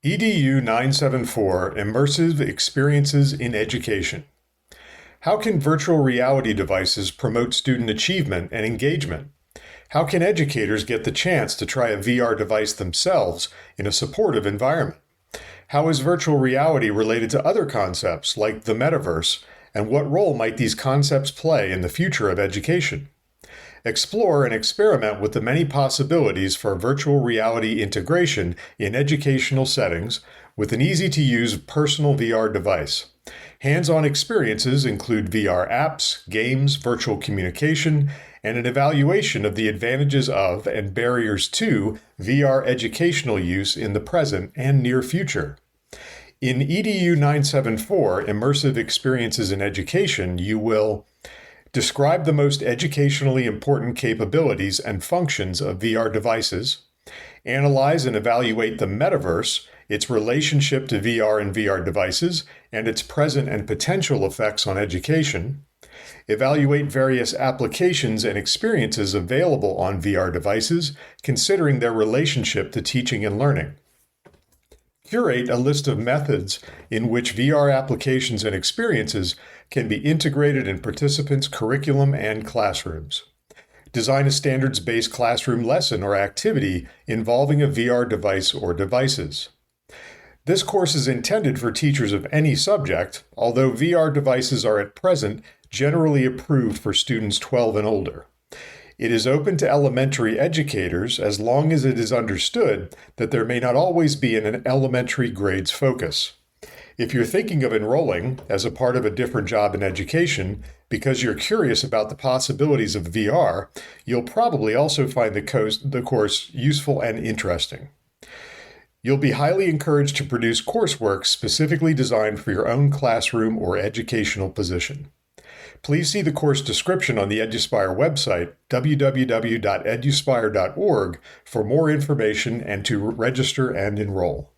EDU 974 Immersive Experiences in Education. How can virtual reality devices promote student achievement and engagement? How can educators get the chance to try a VR device themselves in a supportive environment? How is virtual reality related to other concepts like the metaverse, and what role might these concepts play in the future of education? Explore and experiment with the many possibilities for virtual reality integration in educational settings with an easy-to-use personal VR device. Hands-on experiences include VR apps, games, virtual communication, and an evaluation of the advantages of and barriers to VR educational use in the present and near future. In EDU 974, Immersive Experiences in Education, you will describe the most educationally important capabilities and functions of VR devices, analyze and evaluate the metaverse, its relationship to VR and VR devices, and its present and potential effects on education, evaluate various applications and experiences available on VR devices, considering their relationship to teaching and learning. Curate a list of methods in which VR applications and experiences can be integrated in participants' curriculum and classrooms. Design a standards-based classroom lesson or activity involving a VR device or devices. This course is intended for teachers of any subject, although VR devices are at present generally approved for students 12 and older. It is open to elementary educators as long as it is understood that there may not always be an elementary grades focus. If you're thinking of enrolling as a part of a different job in education because you're curious about the possibilities of VR, you'll probably also find the course useful and interesting. You'll be highly encouraged to produce coursework specifically designed for your own classroom or educational position. Please see the course description on the EduSpire website, www.eduspire.org, for more information and to register and enroll.